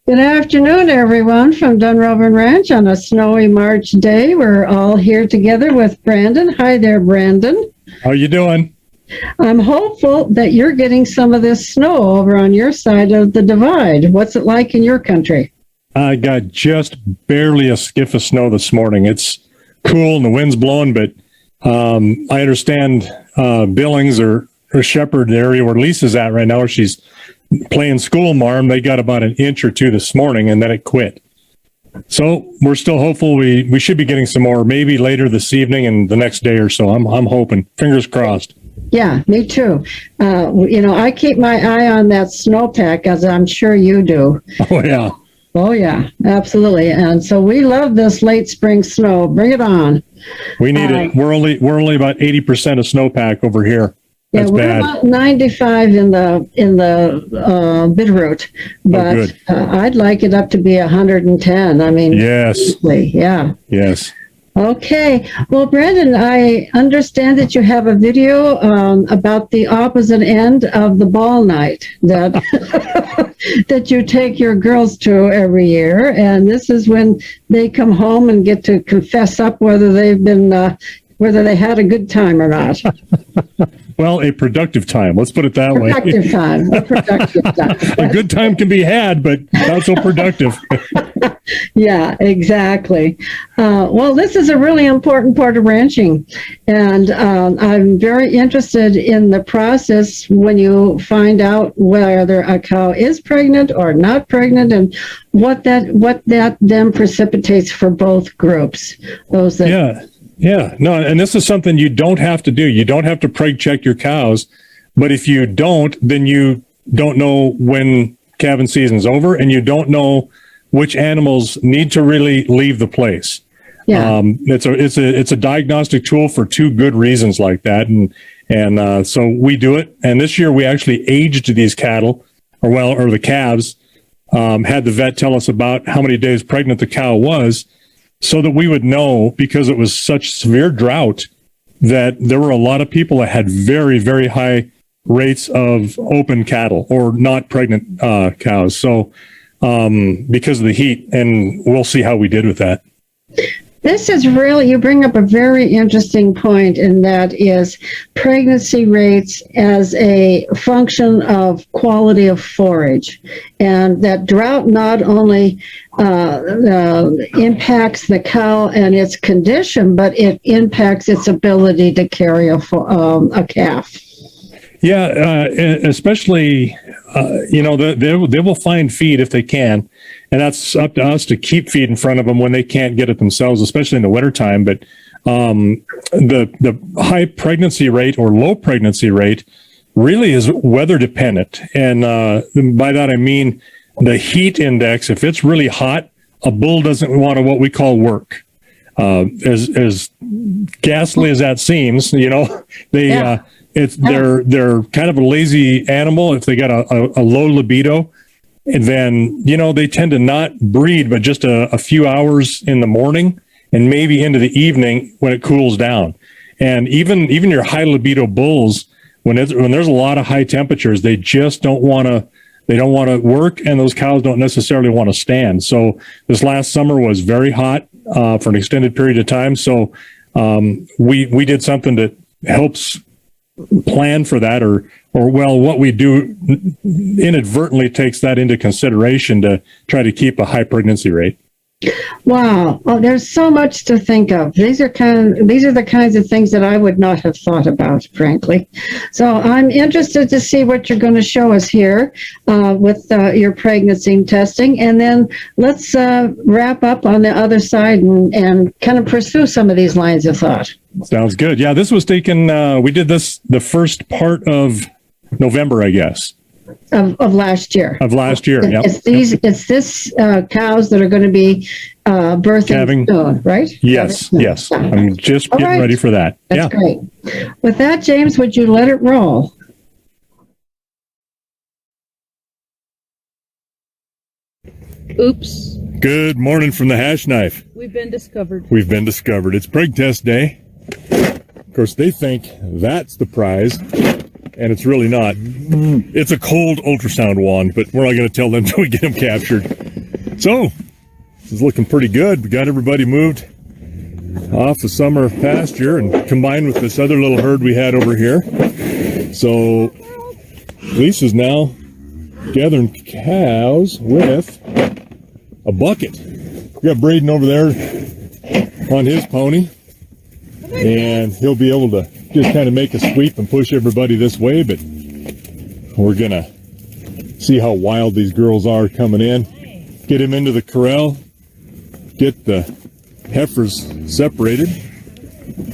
Good afternoon, everyone, from Dunrovin Ranch on a snowy March day. We're all here together with Brandon. Hi there, Brandon. How you doing? I'm hopeful that you're getting some of this snow over on your side of the divide. What's it like in your country? I got just barely a skiff of snow this morning. It's cool and the wind's blowing, but I understand Billings or Shepherd, the area where Lisa's at right now, where she's playing school marm, they got about an inch or two this morning, and then it quit. So we're still hopeful we should be getting some more, maybe later this evening and the next day or so. I'm hoping. Fingers crossed. Yeah, me too. I keep my eye on that snowpack, as I'm sure you do. Oh, yeah. Oh, yeah, absolutely. And so we love this late spring snow. Bring it on. We need it. We're only about 80% of snowpack over here. That's we're bad. About 95 in the Bitterroot, but I'd like it up to be 110. I mean, yes, yeah, yes. Okay. Well, Brandon, I understand that you have a video about the opposite end of the ball night that that you take your girls to every year, and this is when they come home and get to confess up whether they've been whether they had a good time or not. Well, a productive time. Let's put it that way. Productive time. A productive time. A good time can be had, but not so productive. Yeah, exactly. Well, this is a really important part of ranching, and I'm very interested in the process when you find out whether a cow is pregnant or not pregnant, and what that then precipitates for both groups. Those that Yeah, no, and this is something you don't have to do. You don't have to preg check your cows, but if you don't, then you don't know when calving season's over, and you don't know which animals need to really leave the place. Yeah. It's a diagnostic tool for two good reasons like that, and so we do it. And this year we actually aged these cattle, or the calves. Had the vet tell us about how many days pregnant the cow was, so that we would know, because it was such severe drought, that there were a lot of people that had very, very high rates of open cattle or not pregnant cows. So because of the heat, and we'll see how we did with that. This is really, you bring up a very interesting point, and that is pregnancy rates as a function of quality of forage. And that drought not only impacts the cow and its condition, but it impacts its ability to carry a calf. Yeah, especially, they will find feed if they can. And that's up to us to keep feed in front of them when they can't get it themselves, especially in the wintertime. But the high pregnancy rate or low pregnancy rate really is weather dependent. And by that, I mean the heat index. If it's really hot, a bull doesn't want to what we call work. As ghastly as that seems, they're kind of a lazy animal. If they got a low libido, and then, they tend to not breed, but just a few hours in the morning and maybe into the evening when it cools down. And even your high libido bulls, when there's a lot of high temperatures, they just don't want to work, and those cows don't necessarily want to stand. So this last summer was very hot for an extended period of time. So we did something that helps plan for that, or what we do inadvertently takes that into consideration to try to keep a high pregnancy rate. Wow. Well, there's so much to think of. These are the kinds of things that I would not have thought about, frankly. So I'm interested to see what you're going to show us here with your pregnancy testing. And then let's wrap up on the other side and kind of pursue some of these lines of thought. Sounds good. Yeah, this was taken, we did this the first part of November, I guess. Of last year. Yeah. It's this cows that are going to be birthing soon, right? Yes. I'm just getting ready for that. That's great. With that, James, would you let it roll? Oops. Good morning from the Hash Knife. We've been discovered. It's preg test day. Of course, they think that's the prize, and it's really not. It's a cold ultrasound wand, but we're not going to tell them until we get them captured. So, this is looking pretty good. We got everybody moved off the summer pasture and combined with this other little herd we had over here. So, Lisa's now gathering cows with a bucket. We got Braden over there on his pony, and he'll be able to just kind of make a sweep and push everybody this way, but we're gonna see how wild these girls are coming in. Get him into the corral, get the heifers separated,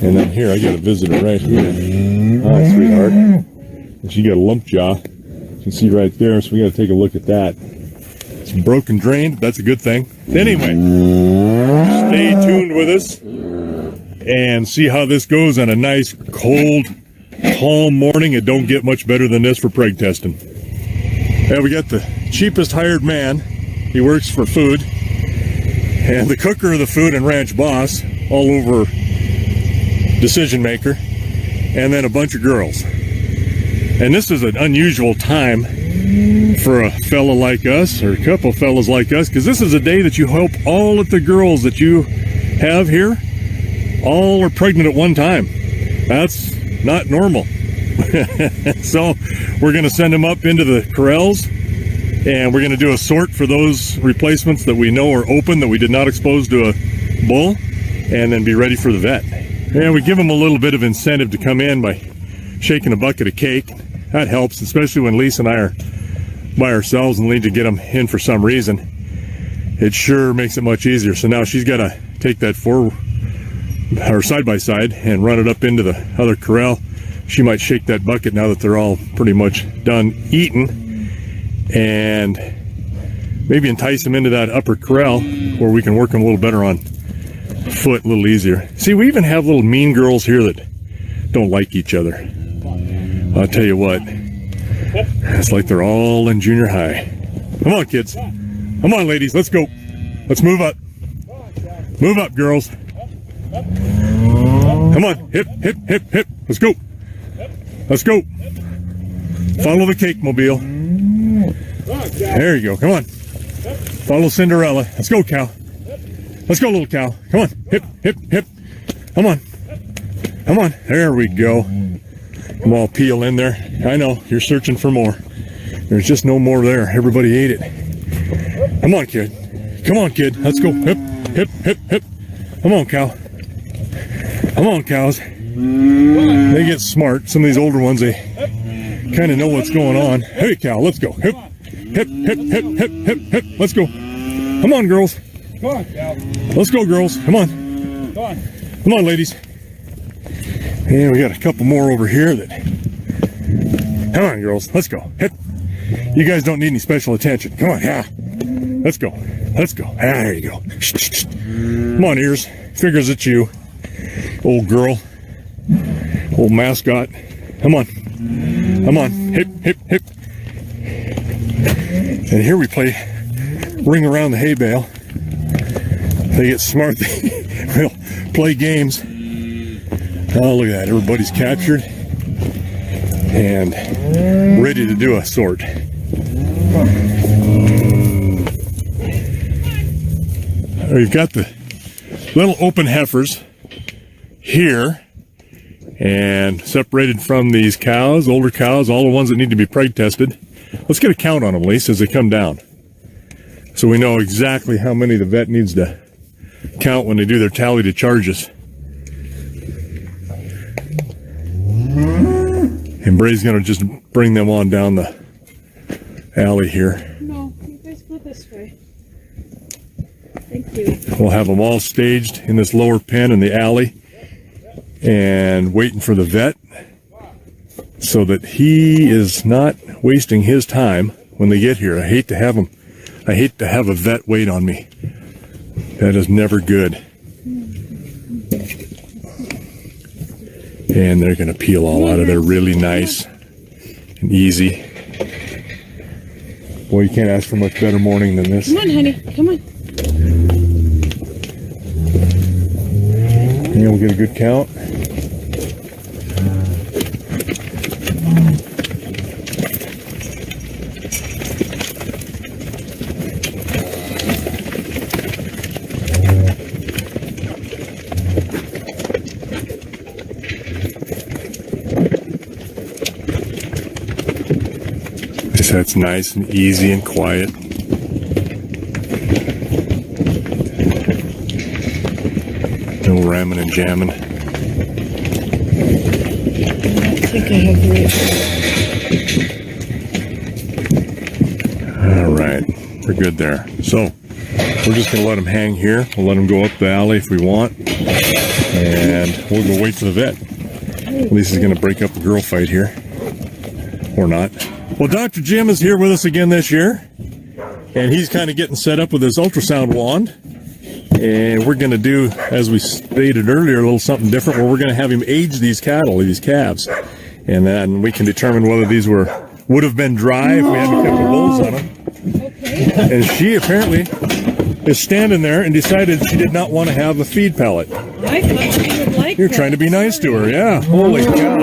and then here, I got a visitor right here. Hi, sweetheart. And she got a lump jaw. You can see right there, so we got to take a look at that. It's broken drain, that's a good thing. Anyway, stay tuned with us and see how this goes on a nice, cold, calm morning. It don't get much better than this for preg testing. Yeah, we got the cheapest hired man. He works for food, and the cooker of the food and ranch boss, all over decision maker, and then a bunch of girls. And this is an unusual time for a fella like us, or a couple fellas like us, because this is a day that you hope all of the girls that you have here all are pregnant at one time. That's not normal. So we're going to send them up into the corrals, and we're going to do a sort for those replacements that we know are open, that we did not expose to a bull, and then be ready for the vet. And we give them a little bit of incentive to come in by shaking a bucket of cake. That helps, especially when Lisa and I are by ourselves and need to get them in for some reason. It sure makes it much easier. So now she's got to take that side by side and run it up into the other corral. She might shake that bucket now that they're all pretty much done eating, and maybe entice them into that upper corral where we can work them a little better on foot, a little easier. See, we even have little mean girls here that don't like each other. I'll tell you what, it's like they're all in junior high. Come on, kids. Come on, ladies. Let's go. Let's move up. Move up, girls. Come on. Hip, hip, hip, hip. Let's go. Let's go. Follow the cake mobile. There you go. Come on. Follow Cinderella. Let's go, cow. Let's go, little cow. Come on. Hip, hip, hip. Come on. Come on. There we go. Come on, peel in there. I know, you're searching for more. There's just no more there. Everybody ate it. Come on, kid. Come on, kid. Let's go. Hip, hip, hip, hip. Come on, cow. Come on, cows. They get smart. Some of these older ones, they kind of know what's going on. Hey, cow, let's go. Hip, hip, hip, hip, hip, hip, hip. Let's go. Come on, girls. Come on, cow. Let's go, girls. Come on. Come on. Come on, ladies. And we got a couple more over here that... Come on, girls. Let's go. Hip. You guys don't need any special attention. Come on. Yeah. Let's go. Let's go. Ah, there you go. Shh, shh, shh. Come on, ears. Figures it's you. Old girl. Old mascot. Come on. Come on. Hip, hip, hip. And here we play ring around the hay bale. They get smart. They'll play games. Oh, look at that. Everybody's captured and ready to do a sort. We've got the little open heifers here and separated from these cows, older cows, all the ones that need to be preg tested. Let's get a count on them, Lisa, as they come down, so we know exactly how many the vet needs to count when they do their tally to charges. And Bray's gonna just bring them on down the alley here. No, you guys go this way. Thank you. We'll have them all staged in this lower pen in the alley and waiting for the vet so that he is not wasting his time when they get here. I hate to have a vet wait on me. That is never good. And they're going to peel all out of there really nice and easy. Boy, you can't ask for much better morning than this. Come on, honey. Come on. Yeah, we'll get a good count. So it's nice and easy and quiet. No ramming and jamming. I think I have the All right, we're good there. So we're just gonna let him hang here. We'll let him go up the alley if we want, and we'll go wait for the vet. Lisa's gonna break up the girl fight here, or not. Well, Dr. Jim is here with us again this year, and he's kind of getting set up with his ultrasound wand. And we're going to do, as we stated earlier, a little something different, where we're going to have him age these cattle, these calves, and then we can determine whether these would have been dry if we hadn't kept the bulls on them. okay. And she apparently is standing there and decided she did not want to have a feed pellet. I thought she would like You're that. trying to be nice to her, yeah. Holy cow!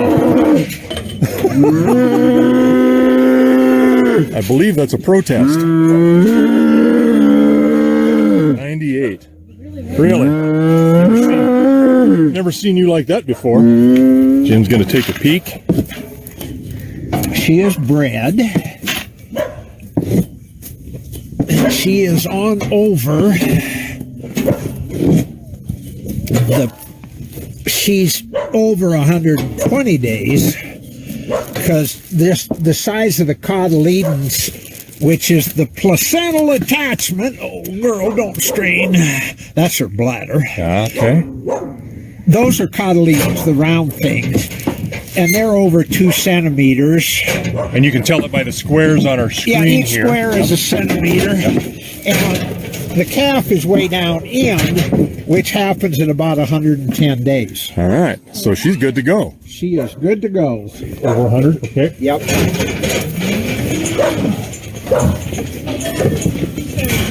I believe that's a protest. 98. Really? Never seen you like that before. Jim's going to take a peek. She is bred. She is on over she's over 120 days because the size of the cotyledons, which is the placental attachment. Oh, girl, don't strain. That's her bladder. Okay. Those are cotyledons, the round things, and they're over 2 centimeters. And you can tell it by the squares on our screen Yeah, each here. square is a centimeter, and the calf is way down in, which happens in about 110 days. All right. So she's good to go. She is good to go. Over 100? Okay. Yep.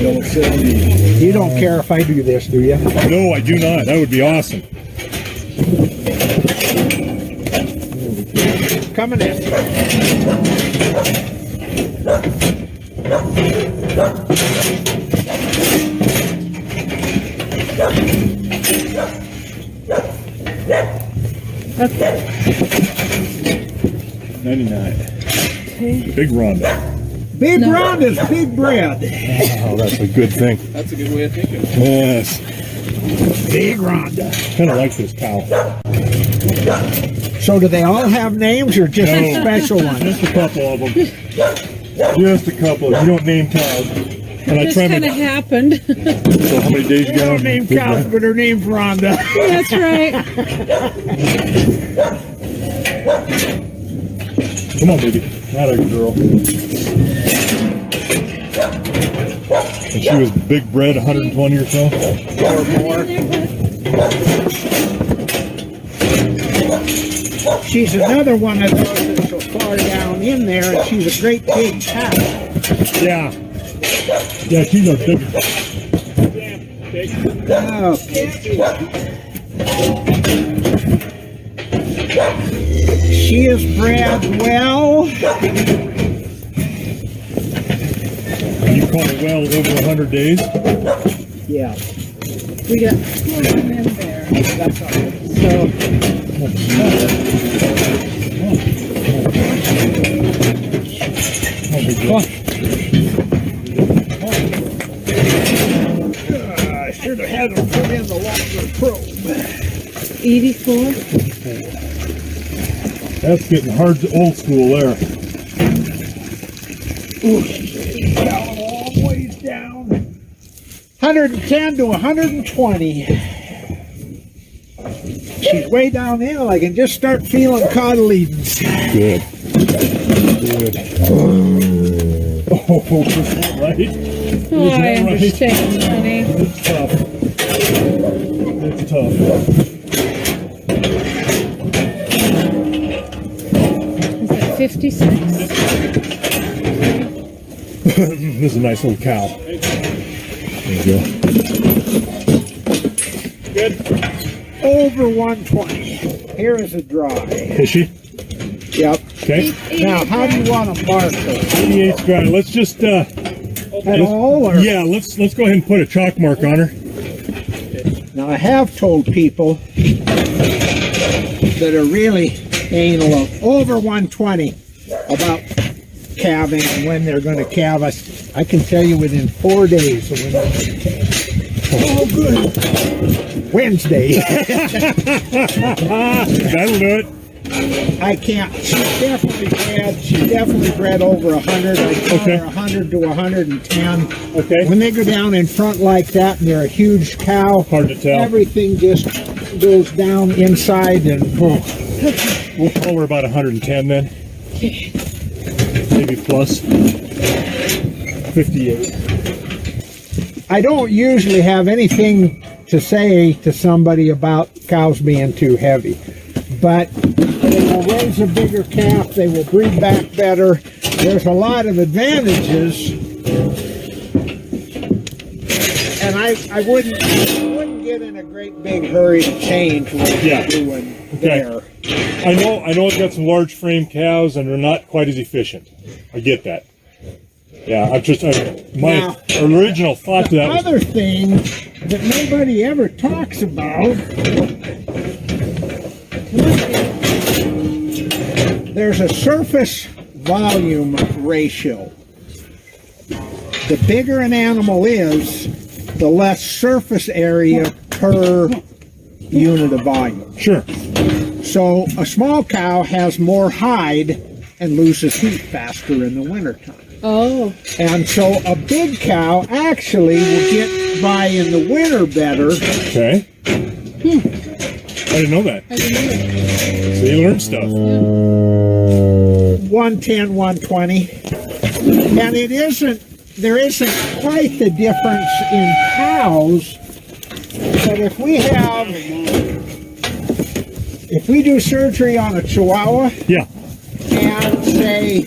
You don't care if I do this, do you? No, I do not. That would be awesome. Coming in. Okay. 99. Okay. Big Rhonda. Big Rhonda's big bread. Oh, that's a good thing. That's a good way of thinking. Yes. Big Rhonda. Kind of like this cow. So do they all have names or just a No. special one? Just a couple of them. Just a couple. You don't name cows. And I This try kind of my. happened. So how many days you They got? don't name cows, but her name's Rhonda. That's right. Come on, baby. Not a girl. And she was big bred, 120 or so. Or more. She's another one of those that's so far down in there, and she's a great big cow. Yeah. Yeah, she's a big. Okay. She is bred well. You call it well over 100 days. Yeah. We got 2 of them in there. That's all right. So, Oh, big girl. I should have had them put in the longer probe. 84. That's getting hard to old school there. Down a long ways down. 110 to 120. She's way down in, and I can just start feeling cotyledons. Good. Good. Oh, isn't that right? Oh, I Isn't that right? understand, honey. It's tough. It's tough. Is that 56? This is a nice little cow. There you go. Good. Over 120. Here is a dry. Is she? Yep. Okay. Now, how do you want to mark her? 88's dry. Let's just At all, or? yeah, let's go ahead and put a chalk mark on her. Now, I have told people that are really anal of over 120 about calving and when they're going to calve. I can tell you within 4 days of when they're going to calve. Oh, good. Wednesday. That'll do it. I can't. She's definitely bred over 100. I count her 100 to 110. Okay. When they go down in front like that and they're a huge cow, Hard to tell. everything just goes down inside and We'll call her about 110 then. Maybe plus 58. I don't usually have anything to say to somebody about cows being too heavy, but they will raise a bigger calf, they will breed back better. There's a lot of advantages, and I wouldn't get in a great big hurry to change what you're doing there. I know I've got some large frame cows and they're not quite as efficient. I get that. Yeah, my original thought to that was, other thing that nobody ever talks about, there's a surface volume ratio. The bigger an animal is, the less surface area per unit of volume. sure. So a small cow has more hide and loses heat faster in the wintertime. Oh. And so a big cow actually will get by in the winter better. Okay. I didn't know that. I didn't know that. So you learn stuff. 110, 120. And there isn't quite the difference in cows, but if we do surgery on a Chihuahua Yeah. and say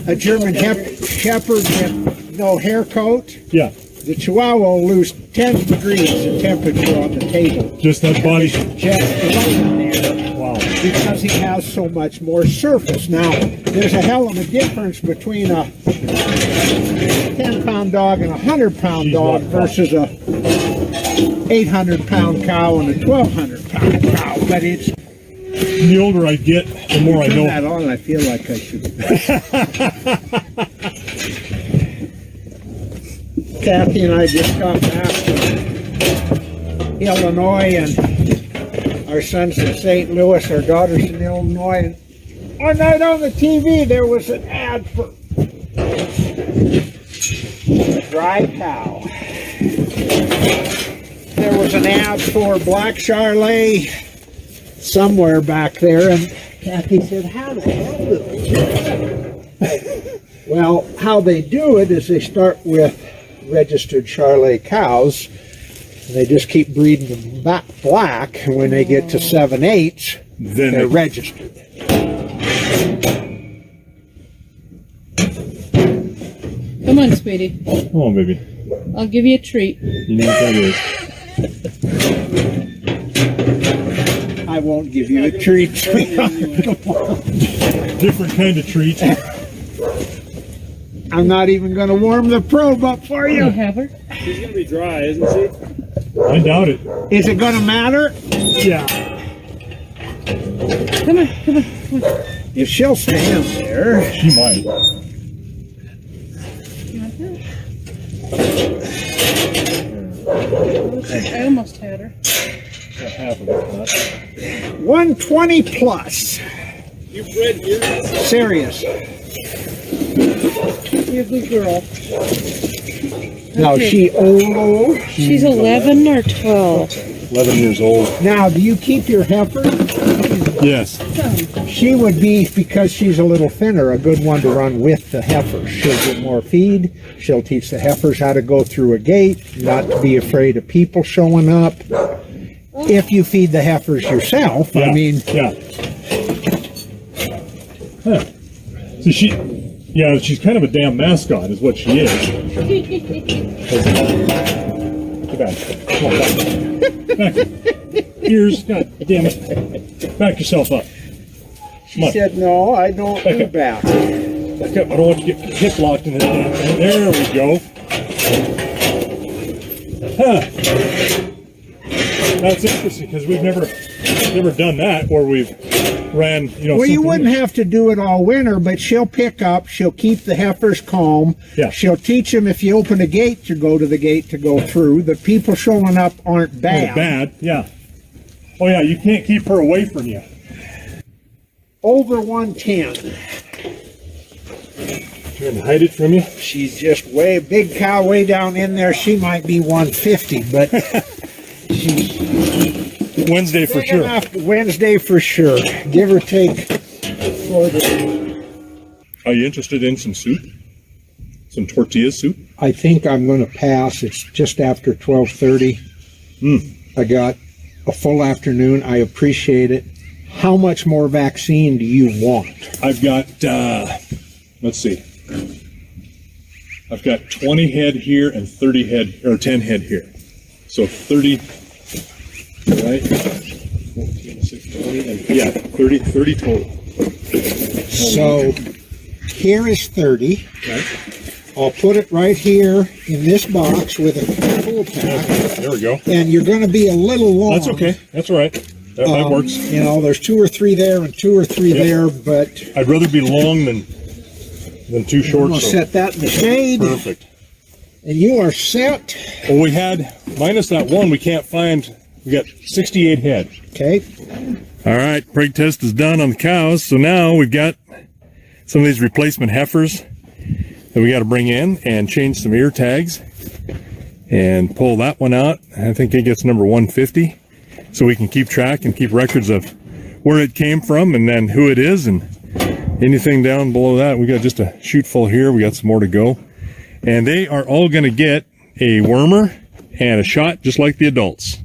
a German Shepherd with no hair coat, Yeah. the Chihuahua will lose 10 degrees in temperature on the table. Just that body. Just laying there. Wow. Because he has so much more surface. Now, there's a hell of a difference between a 10-pound dog and a 100-pound dog versus a 800-pound cow and a 1,200-pound cow. But it's The older I get, the more I know. that on, and I feel like I should. Kathy and I just got back from Illinois, and our son's in St. Louis, our daughter's in Illinois, and one night on the TV there was an ad for dry cow. There was an ad for Black Charlet somewhere back there, and Kathy said, how the hell do they do it? Well, how they do it is they start with registered Charlet cows, and they just keep breeding them back black, and when they get to 7/8, Then they're registered. Come on, sweetie. Oh, baby. I'll give you a treat. You know what that is. I won't give you a treat, sweetheart. Come on. Different kind of treat. I'm not even going to warm the probe up for You you. have her? She's gonna be dry, isn't she? I doubt it. Is it going to matter? Yeah. Come on, come on, come on. If she'll stand there. She might. You want that? I almost had her. Got half of it. 120 plus. You bred here? Serious. You're a good girl. Now, Okay. she old? She's 11 or 12. 11 years old. Now, do you keep your heifer? Yes. She would be, because she's a little thinner, a good one to run with the heifers. She'll get more feed. She'll teach the heifers how to go through a gate, not to be afraid of people showing up. If you feed the heifers yourself, I mean, Yeah. Huh. So she's kind of a damn mascot, is what she is. Get back. Come on, back. Back. Ears. God damn it. Back yourself up. she said, no, I don't do that. Back up. I don't want you to get hip locked in this damn thing. There we go. Huh. That's interesting because we've never done that, or we've ran, you know. Well, you something wouldn't loose. have to do it all winter, but she'll pick up. She'll keep the heifers calm. Yeah. She'll teach them if you open a gate to go to the gate to go through. The people showing up aren't bad. Oh, bad, yeah. Oh yeah, you can't keep her away from you. Over 110. Trying to hide it from you. She's just way big cow way down in there. She might be 150, but she's Wednesday for big sure. enough. Wednesday for sure. Give or take. Are you interested in some soup? Some tortilla soup? I think I'm going to pass. It's just after 12:30. I got a full afternoon. I appreciate it. How much more vaccine do you want? I've got, let's see. I've got 20 head here and 30 head, or 10 head here. So 30, right? 14, 16, 20, and yeah, 30 total. So here is 30. Right. I'll put it right here in this box with a full pack. There we go. And you're going to be a little long. That's okay. That's all right. That works. You know, there's 2 or 3 there and 2 or 3 there, but I'd rather be long than too short. we'll So set that in the shade. perfect. And you are set. Well, we had, minus that one, we can't find, we got 68 head. Okay. All right, preg test is done on the cows. So now we've got some of these replacement heifers that we got to bring in and change some ear tags and pull that one out. I think it gets number 150, so we can keep track and keep records of where it came from and then who it is, and anything down below that. We got just a chute full here. We got some more to go, and they are all going to get a wormer and a shot just like the adults.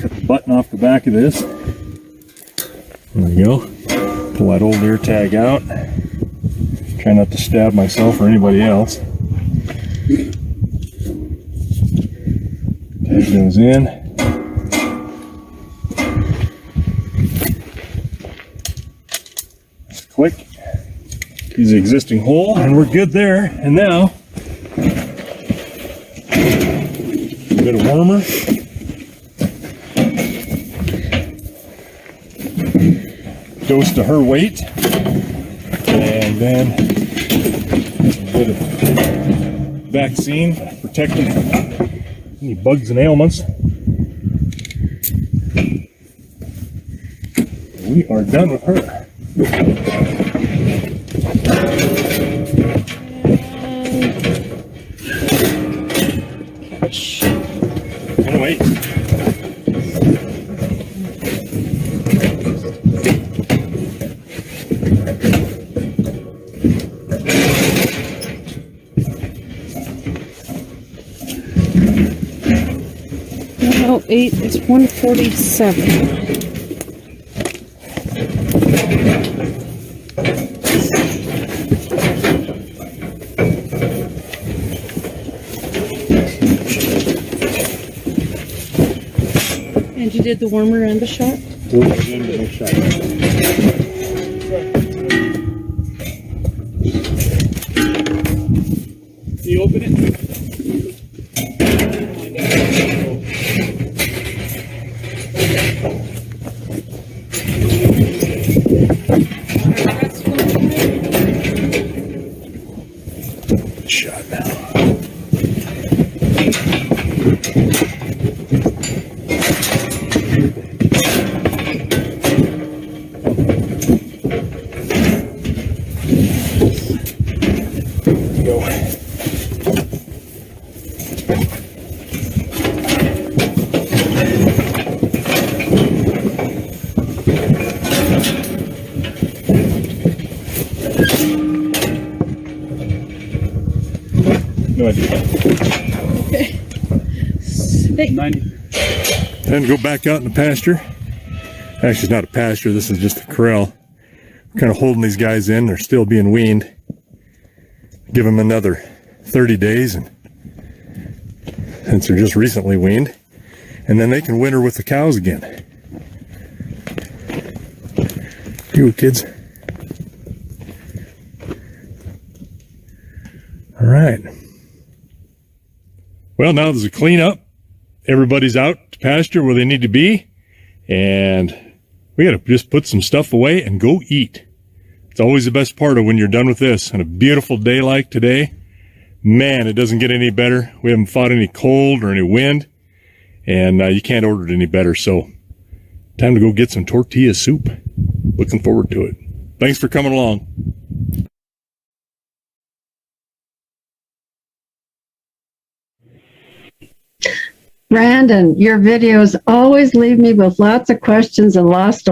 Cut the button off the back of this. There we go. Pull that old ear tag out. Try not to stab myself or anybody else. Tag goes in. Just click. Use the existing hole, and we're good there. And now, a bit of wormer. Goes to her weight, and then a bit of vaccine protecting any bugs and ailments. We are done with her. And wait. Oh, 8 is 147. And you did the warmer and the shot? You open it? Shot now. Go. No idea. Hey. 90. Then go back out in the pasture. Actually, it's not a pasture. This is just a corral. We're kind of holding these guys in. They're still being weaned. Give them another 30 days, and since they're just recently weaned, and then they can winter with the cows again. You kids. All right. Well, now there's a cleanup. everybody's out to pasture where they need to be, and we got to just put some stuff away and go eat. It's always the best part of when you're done with this. On a beautiful day like today, man, it doesn't get any better. We haven't fought any cold or any wind, and you can't order it any better. So time to go get some tortilla soup. Looking forward to it. Thanks for coming along. Brandon, your videos always leave me with lots of questions and lots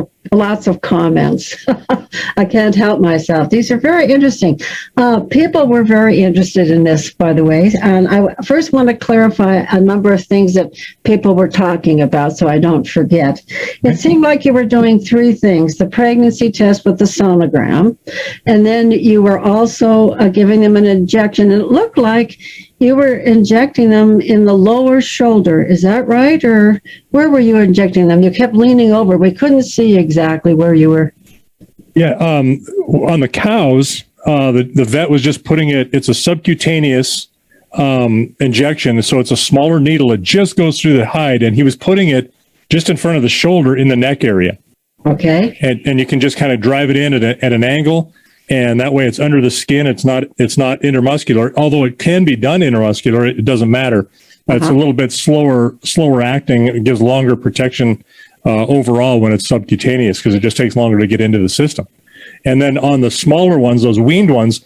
of comments. I can't help myself. These are very interesting. People were very interested in this, by the way. And I first want to clarify a number of things that people were talking about so I don't forget. It seemed like you were doing three things: the pregnancy test with the sonogram, and then you were also giving them an injection. And it looked like you were injecting them in the lower shoulder. Is that right? Or where were you injecting them? You kept leaning over. We couldn't see exactly where you were. Yeah, on the cows, the vet was just putting it's a subcutaneous injection, so it's a smaller needle. It just goes through the hide, and he was putting it just in front of the shoulder in the neck area. Okay. And you can just kind of drive it in at an angle, and that way it's under the skin. It's not intramuscular, although it can be done intramuscular. It doesn't matter. It's a little bit slower acting. It gives longer protection overall when it's subcutaneous, because it just takes longer to get into the system. And then on the smaller ones, those weaned ones,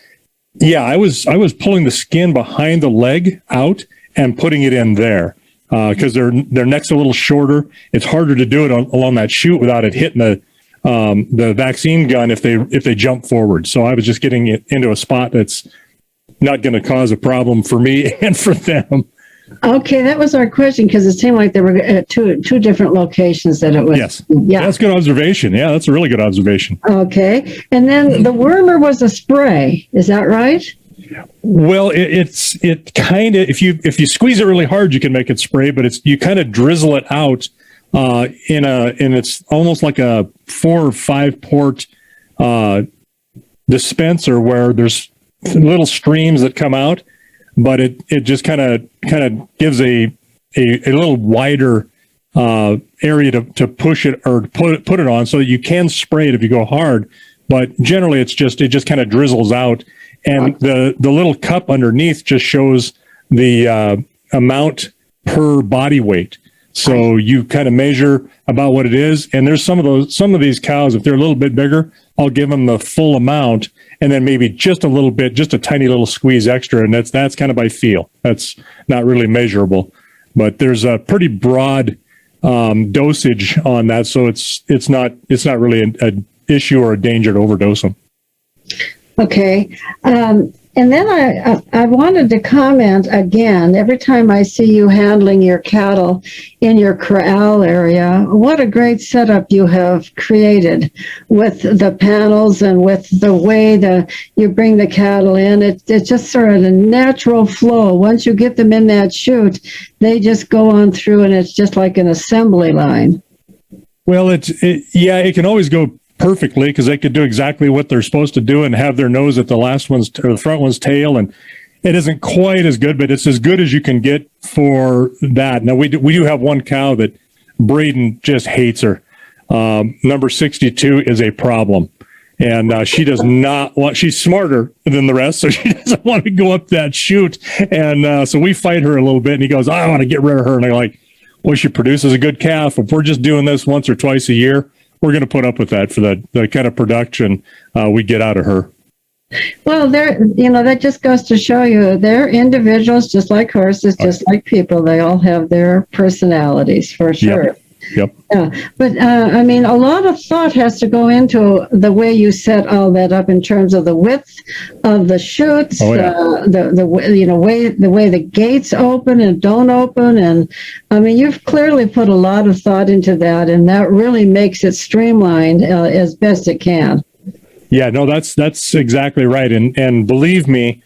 yeah, I was pulling the skin behind the leg out and putting it in there because their neck's a little shorter. It's harder to do it along that chute without it hitting the vaccine gun if they jump forward. So I was just getting it into a spot that's not going to cause a problem for me and for them. Okay, that was our question, because it seemed like there were two different locations that it was. Yes. Yeah, that's good observation. Yeah, that's a really good observation. Okay, and then the wormer was a spray. Is that right? Well, it kind of, if you squeeze it really hard, you can make it spray, but you kind of drizzle it out and it's almost like a 4 or 5 port dispenser where there's little streams that come out, but it just kind of gives a little wider area to push it or put it on, so that you can spray it if you go hard. But generally, it just kind of drizzles out, and the little cup underneath just shows the amount per body weight. So you kind of measure about what it is. And there's some of these cows, if they're a little bit bigger, I'll give them the full amount, and then maybe just a little bit, just a tiny little squeeze extra. And that's kind of by feel. That's not really measurable, but there's a pretty broad dosage on that. So it's not really an issue or a danger to overdose them. Okay. And then I wanted to comment again, every time I see you handling your cattle in your corral area, what a great setup you have created with the panels and with the way you bring the cattle in. It's just sort of a natural flow. Once you get them in that chute, they just go on through, and it's just like an assembly line. Well, it can always go perfectly, because they could do exactly what they're supposed to do and have their nose at the front one's tail, and it isn't quite as good, but it's as good as you can get for that. Now we do have one cow that Braden just hates her. Number 62 is a problem, and she does not want. She's smarter than the rest, so she doesn't want to go up that chute, and so we fight her a little bit. And he goes, "I want to get rid of her," and I'm like, "Well, she produces a good calf. If we're just doing this once or twice a year, we're going to put up with that for the kind of production we get out of her." Well, that just goes to show you they're individuals, just like horses, just like people. They all have their personalities, for sure. Yep. Yeah, but I mean, a lot of thought has to go into the way you set all that up in terms of the width of the chutes, the way the gates open and don't open, and I mean, you've clearly put a lot of thought into that, and that really makes it streamlined as best it can. Yeah, no, that's exactly right, and believe me,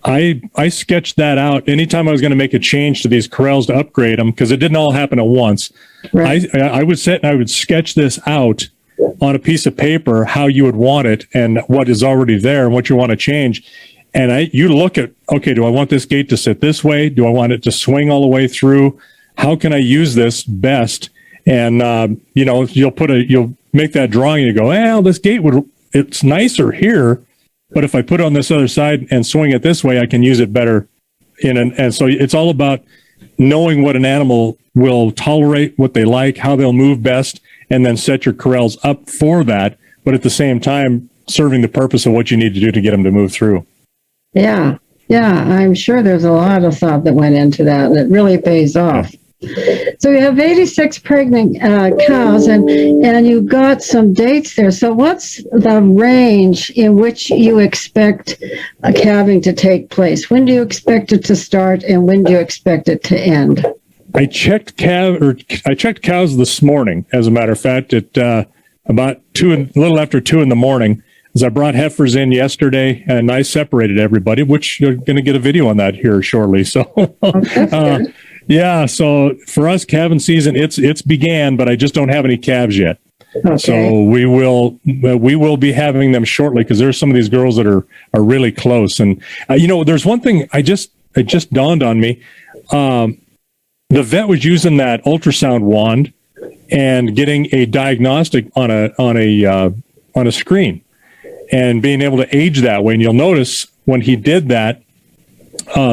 I sketched that out anytime I was going to make a change to these corrals to upgrade them, because it didn't all happen at once. Right. I would sit and I would sketch this out on a piece of paper, how you would want it and what is already there and what you want to change. And you look at, okay, do I want this gate to sit this way? Do I want it to swing all the way through? How can I use this best? And, you'll make that drawing and you go, well, this gate it's nicer here, but if I put it on this other side and swing it this way, I can use it better. And so it's all about knowing what an animal will tolerate, what they like, how they'll move best, and then set your corrals up for that. But at the same time, serving the purpose of what you need to do to get them to move through. Yeah, I'm sure there's a lot of thought that went into that, and it really pays off. So you have 86 pregnant cows, and you got some dates there. So what's the range in which you expect calving to take place? When do you expect it to start, and when do you expect it to end? I checked cows this morning. As a matter of fact, at about a little after 2 in the morning, as I brought heifers in yesterday, and I separated everybody, which you're going to get a video on that here shortly. So, yeah. So for us, calving season, it's began, but I just don't have any calves yet. Okay. So we will be having them shortly, because there's some of these girls that are really close. And there's one thing it just dawned on me. The vet was using that ultrasound wand and getting a diagnostic on a screen, and being able to age that way. And you'll notice when he did that,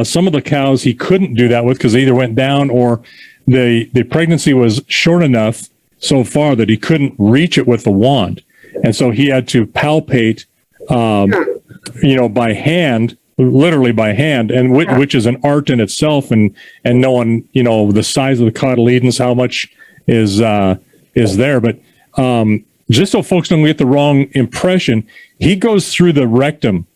some of the cows he couldn't do that with, because they either went down or the pregnancy was short enough so far that he couldn't reach it with the wand. And so he had to palpate, by hand, literally by hand, and which is an art in itself, and knowing, the size of the cotyledons, how much is there. But just so folks don't get the wrong impression, he goes through the rectum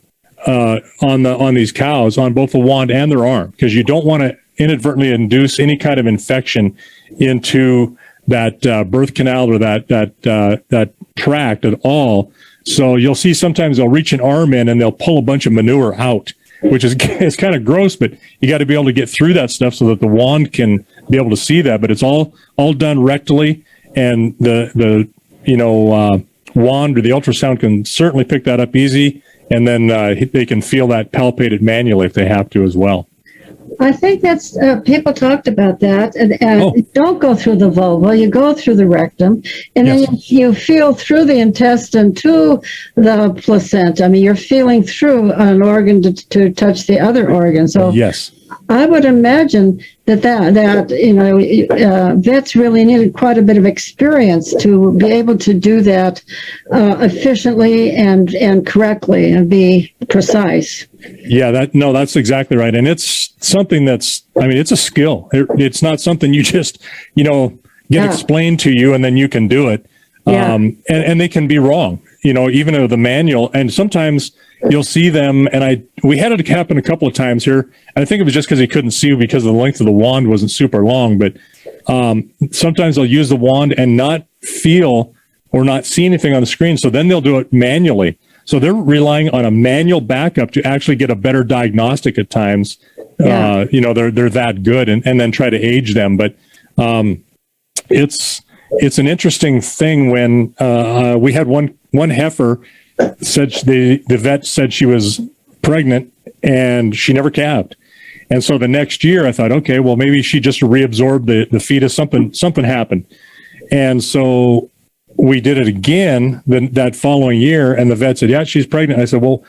on these cows, on both the wand and their arm, because you don't want to inadvertently induce any kind of infection into that birth canal or that tract at all. So you'll see sometimes they'll reach an arm in and they'll pull a bunch of manure out, which is it's kind of gross, but you got to be able to get through that stuff so that the wand can be able to see that. But it's all done rectally, and the wand or the ultrasound can certainly pick that up easy, and then they can feel that palpated manually if they have to as well. I think that's people talked about that, and don't go through the vulva, you go through the rectum, and yes. Then you feel through the intestine to the placenta. I mean, you're feeling through an organ to touch the other organ. So yes, I would imagine that vets really needed quite a bit of experience to be able to do that efficiently and correctly and be precise. Yeah, that's exactly right. And it's something it's a skill. It's not something you just, get explained to you and then you can do it. Yeah. And they can be wrong, even with the manual. And sometimes you'll see them, and we had it happen a couple of times here. And I think it was just because he couldn't see because the length of the wand wasn't super long. But sometimes they'll use the wand and not feel or not see anything on the screen. So then they'll do it manually. So they're relying on a manual backup to actually get a better diagnostic at times. Yeah. They're that good, and then try to age them. But it's an interesting thing when we had one heifer said the vet said she was pregnant and she never calved. And so the next year I thought, okay, well, maybe she just reabsorbed the fetus. Something happened. And so we did it again that following year, and the vet said, yeah, she's pregnant. I said, well,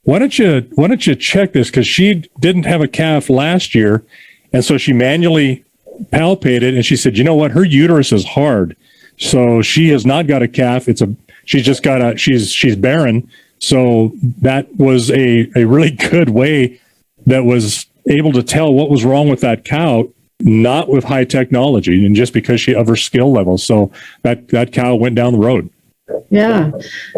why don't you check this? Because she didn't have a calf last year. And so she manually palpated, and she said, you know what? Her uterus is hard. So she has not got a calf. She's barren. So that was a really good way that was able to tell what was wrong with that cow, not with high technology, and just because of her skill level. So that cow went down the road. Yeah,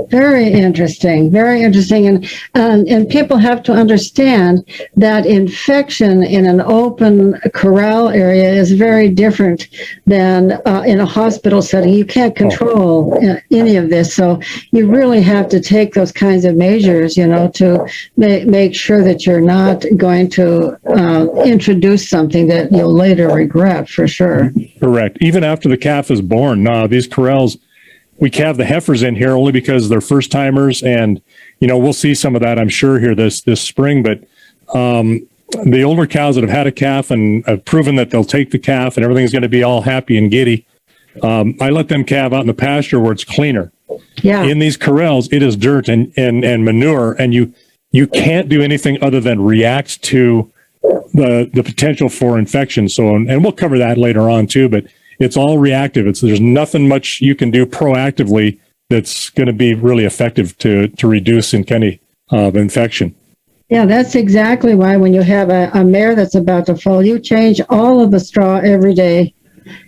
very interesting, and people have to understand that infection in an open corral area is very different than in a hospital setting. You can't control any of this, so you really have to take those kinds of measures, to make sure that you're not going to introduce something that you'll later regret, for sure. Correct. Even after the calf is born, these corrals, we calve the heifers in here only because they're first timers, and we'll see some of that, I'm sure, here this spring. But the older cows that have had a calf and have proven that they'll take the calf and everything's going to be all happy and giddy, I let them calve out in the pasture where it's cleaner. Yeah. In these corrals, it is dirt and manure, and you can't do anything other than react to the potential for infection. So, and we'll cover that later on too, but it's all reactive. There's nothing much you can do proactively that's going to be really effective to reduce any infection. Yeah, that's exactly why when you have a mare that's about to foal, you change all of the straw every day.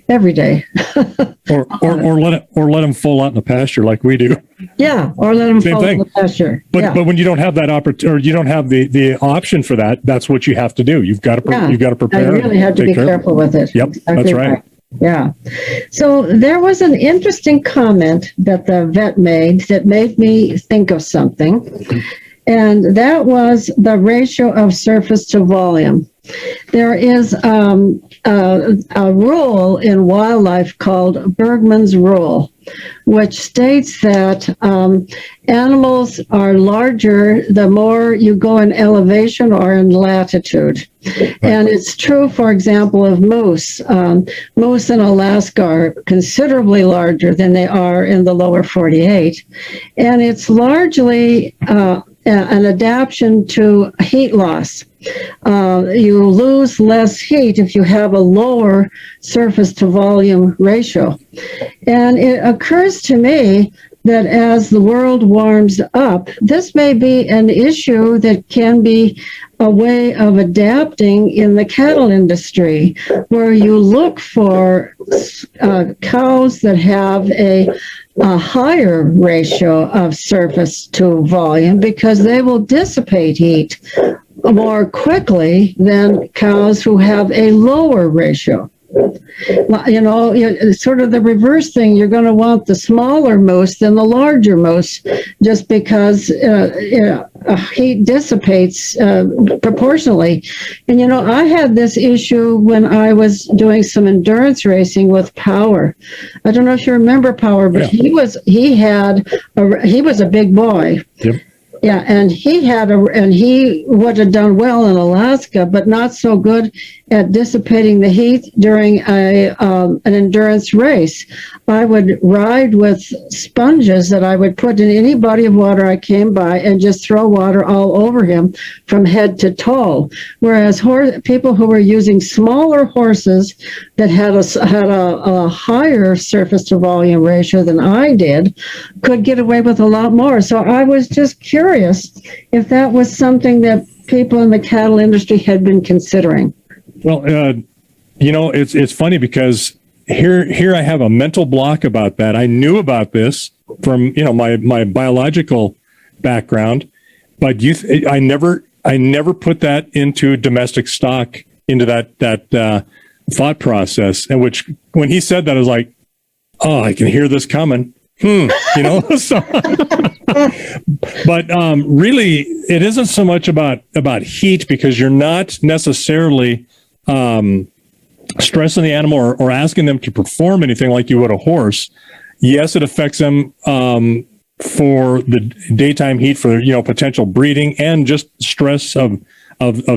or let them foal out in the pasture like we do. Yeah, or let them Same foal thing. in the pasture. But when you don't have that opportunity, or you don't have the option for that, that's what you have to do. You've got to prepare. You really have to be careful with it. Yep, exactly that's right. Yeah. So there was an interesting comment that the vet made that made me think of something, and that was the ratio of surface to volume. There is a rule in wildlife called Bergman's rule, which states that animals are larger the more you go in elevation or in latitude. And it's true, for example, of moose. Moose in Alaska are considerably larger than they are in the lower 48. And it's largely an adaptation to heat loss. You lose less heat if you have a lower surface to volume ratio. And it occurs to me that as the world warms up, this may be an issue that can be a way of adapting in the cattle industry, where you look for cows that have a higher ratio of surface to volume because they will dissipate heat more quickly than cows who have a lower ratio. Sort of the reverse thing. You're going to want the smaller moose than the larger moose, just because heat dissipates proportionally. And I had this issue when I was doing some endurance racing with Power. I don't know if you remember Power, but he was a big boy. Yep. Yeah, and he would have done well in Alaska, but not so good at dissipating the heat during an endurance race. I would ride with sponges that I would put in any body of water I came by and just throw water all over him from head to toe. Whereas people who were using smaller horses that had a higher surface to volume ratio than I did could get away with a lot more. So I was just curious if that was something that people in the cattle industry had been considering. Well, it's funny because here I have a mental block about that. I knew about this from my biological background, but I never put that into domestic stock, into that thought process. And which when he said that, I was like, oh, I can hear this coming. So, but really, it isn't so much about heat, because you're not necessarily stressing the animal or asking them to perform anything like you would a horse. Yes, it affects them for the daytime heat, for potential breeding and just stress of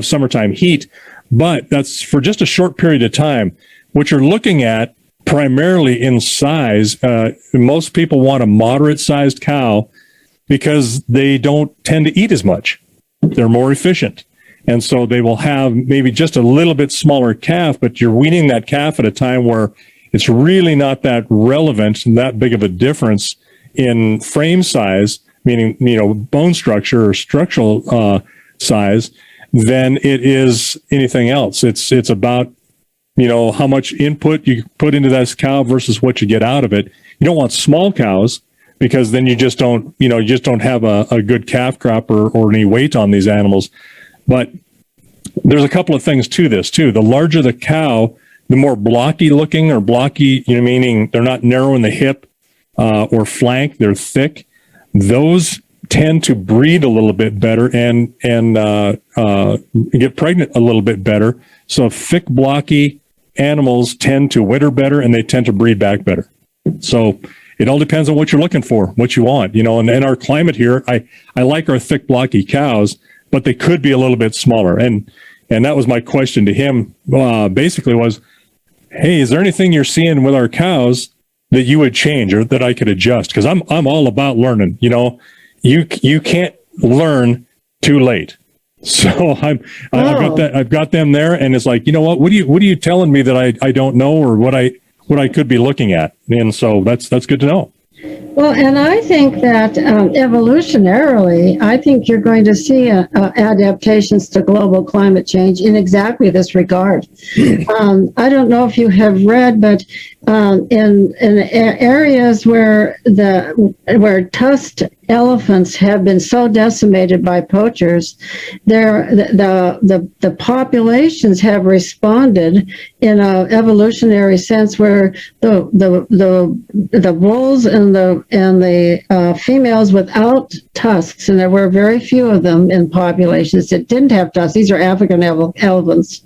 summertime heat, but that's for just a short period of time. What you're looking at primarily in size, most people want a moderate sized cow because they don't tend to eat as much. They're more efficient. And so they will have maybe just a little bit smaller calf, but you're weaning that calf at a time where it's really not that relevant and that big of a difference in frame size, meaning, bone structure or structural size, than it is anything else. It's about, how much input you put into this cow versus what you get out of it. You don't want small cows, because then you just don't have a good calf crop or any weight on these animals. But there's a couple of things to this too. The larger the cow, the more blocky looking, or blocky, meaning they're not narrow in the hip or flank, they're thick. Those tend to breed a little bit better and get pregnant a little bit better. So thick, blocky animals tend to winter better, and they tend to breed back better. So it all depends on what you're looking for, what you want, and our climate here, I like our thick, blocky cows, but they could be a little bit smaller. And that was my question to him, basically was, hey, is there anything you're seeing with our cows that you would change or that I could adjust? Because I'm all about learning. You can't learn too late. So I've got them there, and it's like, what are you telling me that I don't know, or what I could be looking at? And so that's good to know. Well, and I think that evolutionarily, I think you're going to see adaptations to global climate change in exactly this regard. I don't know if you have read, but in areas where tusked elephants have been so decimated by poachers, the populations have responded in an evolutionary sense, where the bulls and the females without tusks, and there were very few of them in populations that didn't have tusks, these are African elephants,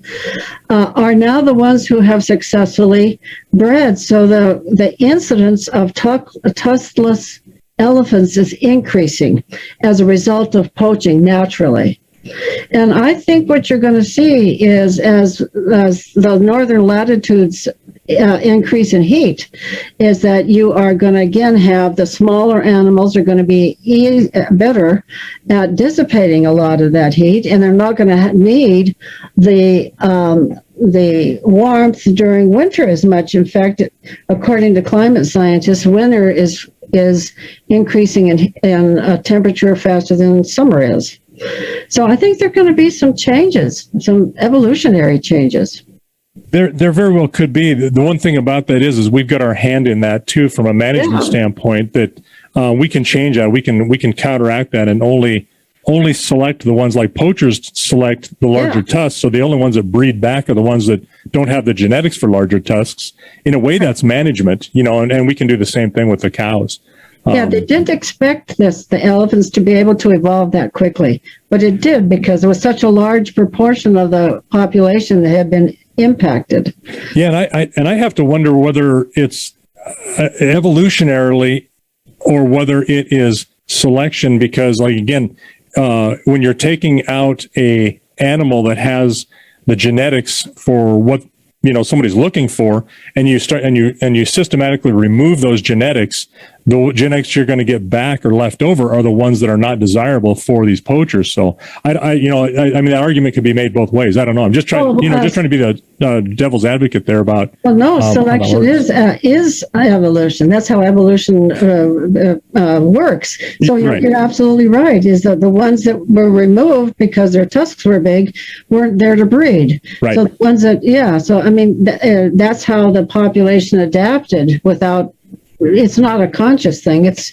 are now the ones who have successfully bred. So the incidence of tuskless elephants is increasing as a result of poaching naturally. And I think what you're going to see is, as the northern latitudes increase in heat, is that you are going to again have the smaller animals are going to be better at dissipating a lot of that heat, and they're not going to need the warmth during winter as much. In fact, according to climate scientists, winter is increasing in temperature faster than summer is. So I think there are going to be some changes, some evolutionary changes. There very well could be. The one thing about that is we've got our hand in that too, from a management standpoint, that we can change that. We can counteract that, and only select the ones, like poachers select the larger tusks. So the only ones that breed back are the ones that don't have the genetics for larger tusks. In a way, that's management, and we can do the same thing with the cows. Yeah, they didn't expect the elephants to be able to evolve that quickly, but it did, because there was such a large proportion of the population that had been impacted. Yeah, and I have to wonder whether it's evolutionarily or whether it is selection, because, like, again, when you're taking out a animal that has the genetics for what somebody's looking for, and you systematically remove those genetics, the genetics you're going to get back or left over are the ones that are not desirable for these poachers. So I mean, that argument could be made both ways. I don't know. I'm just trying, just trying to be the devil's advocate there about. Well, no, selection is evolution. That's how evolution works. So you're absolutely right. Is that the ones that were removed because their tusks were big weren't there to breed. Right. So the ones that, So I mean, that's how the population adapted without. It's not a conscious thing. It's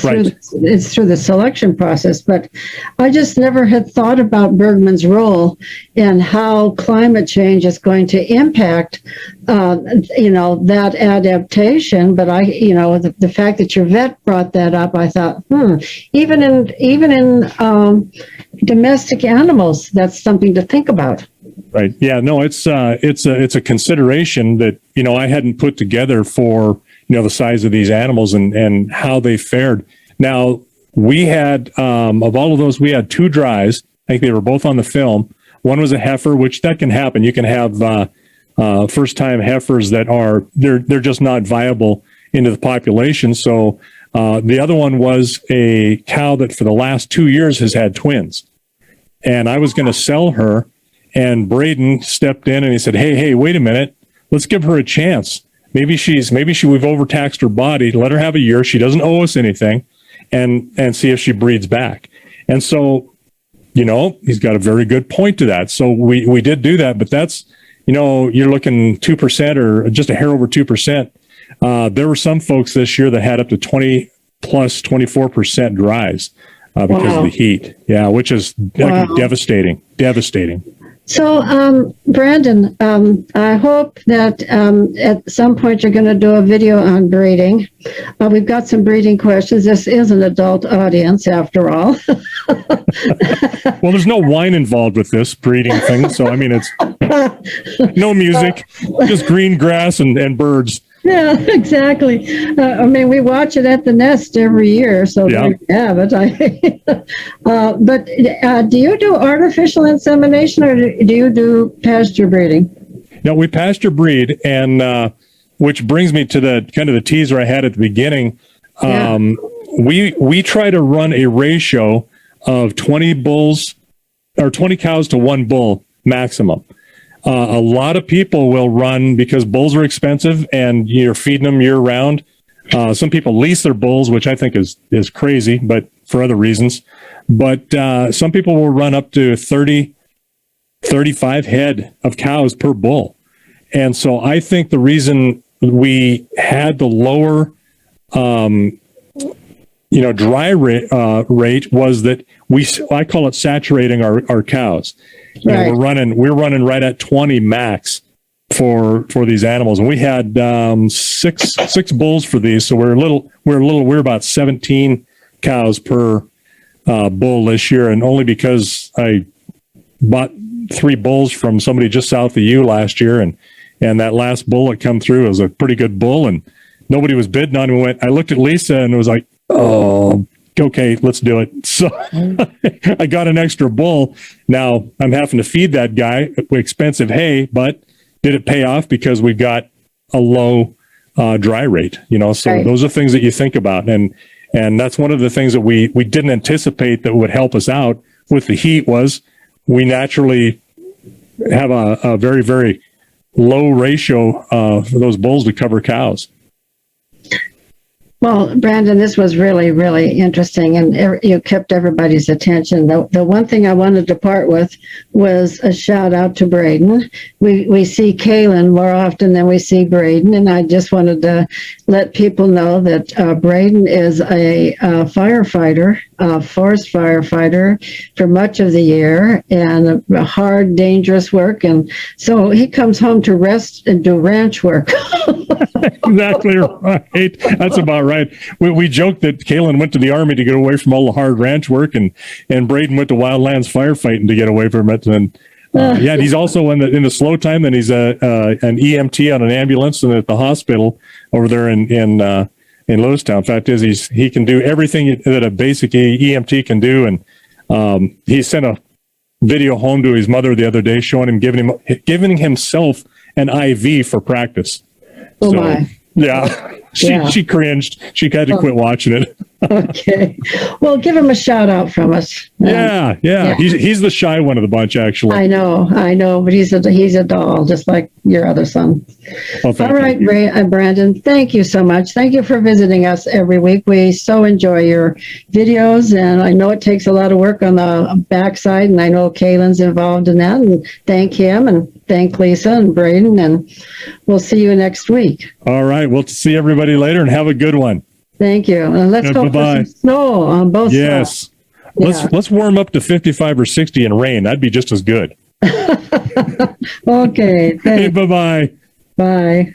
through the selection process. But I just never had thought about Bergman's role in how climate change is going to impact, that adaptation. But the fact that your vet brought that up, I thought, even in domestic animals, that's something to think about. Right. Yeah. No, it's a consideration that I hadn't put together for. The size of these animals and how they fared. Now, we had, of all of those, we had 2 dries. I think they were both on the film. One was a heifer, which that can happen. You can have first-time heifers that they're just not viable into the population. So the other one was a cow that for the last 2 years has had twins. And I was going to sell her, and Braden stepped in and he said, hey, wait a minute. Let's give her a chance. Maybe we've overtaxed her body. Let her have a year. She doesn't owe us anything, and see if she breeds back. And so, he's got a very good point to that. So we did do that, but that's, you're looking 2% or just a hair over 2%. There were some folks this year that had up to 20 plus 24% dries because of the heat. Yeah, which is devastating. So, Brandon, I hope that at some point you're going to do a video on breeding. We've got some breeding questions. This is an adult audience, after all. Well, there's no wine involved with this breeding thing. So, I mean, it's no music, just green grass and birds. Yeah, exactly. I mean, we watch it at the nest every year, so Yeah. there you have it. But do you do artificial insemination or do you do pasture breeding? No, we pasture breed, and which brings me to the kind of the teaser I had at the beginning. Yeah. We try to run a ratio of 20 bulls or 20 cows to one bull maximum. A lot of people will run because bulls are expensive and you're feeding them year round. Some people lease their bulls, which I think is crazy, but for other reasons. But some people will run up to 30, 35 head of cows per bull. And so I think the reason we had the lower, dry rate was that I call it saturating our cows. Right. We're running right at 20 max for these animals, and we had six bulls for these. So we're about 17 cows per bull this year, and only because I bought 3 bulls from somebody just south of you last year, and that last bull that come through was a pretty good bull, and nobody was bidding on it. I looked at Lisa and it was like, oh, okay, let's do it. So I got an extra bull. Now I'm having to feed that guy expensive hay, but did it pay off because we got a low dry rate? So Right. Those are things that you think about, and that's one of the things that we didn't anticipate that would help us out with the heat was we naturally have a very, very low ratio for those bulls to cover cows. Well, Brandon, this was really, really interesting, and you kept everybody's attention. The one thing I wanted to part with was a shout out to Braden. We see Kaylin more often than we see Braden, and I just wanted to let people know that Braden is a firefighter, a forest firefighter for much of the year, and hard, dangerous work. And so he comes home to rest and do ranch work. Exactly right. That's about right. We joked that Kaylin went to the Army to get away from all the hard ranch work, and Braden went to wildlands firefighting to get away from it. And and he's also in the slow time. Then he's an EMT on an ambulance and at the hospital over there in Lewistown. Fact is, he can do everything that a basic EMT can do, and he sent a video home to his mother the other day showing him giving himself an IV for practice. Oh my. Yeah. Yeah. She cringed. She had to quit watching it. Okay. Well, give him a shout out from us. Yeah. He's the shy one of the bunch, actually. I know, but he's a doll, just like your other son. Well, All right, Brandon, thank you so much. Thank you for visiting us every week. We so enjoy your videos, and I know it takes a lot of work on the backside, and I know Kaylin's involved in that, and thank him, and thank Lisa and Braden, and we'll see you next week. All right. We'll see everybody later, and have a good one. Thank you. And let's hope for some snow on both sides. Yes. Let's warm up to 55 or 60 and rain. That'd be just as good. Okay. Hey, bye-bye. Bye.